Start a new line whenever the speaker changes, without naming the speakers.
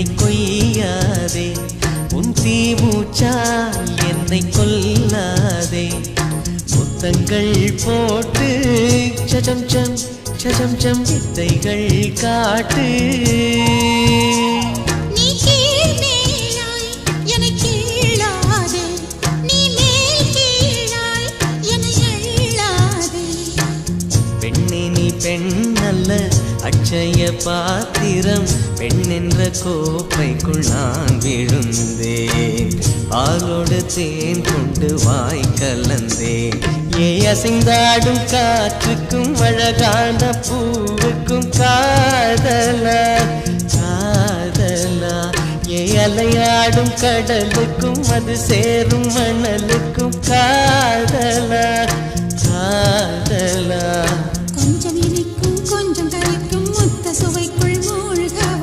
என்னை கொய்யாதே உன் தீமூச்சால் என்னை கொல்லாதே முத்தங்கள் போட்டு சஜம் சம் சஜம் சம் வித்தைகள் காட்டு பெண்ணல்ல அட்சய பாத்திரம் பெண் என்ற கோப்பைக்குள் நான் விழுந்தேன் பாலோடு தேன் கொண்டு வாய் கலந்தேன் ஏ அசைந்தாடும் காற்றுக்கும் அழகான பூவுக்கும் காதலா காதலா ஏ அலையாடும் கடலுக்கும் அது சேரும் மணலுக்கும் காதலா காதலா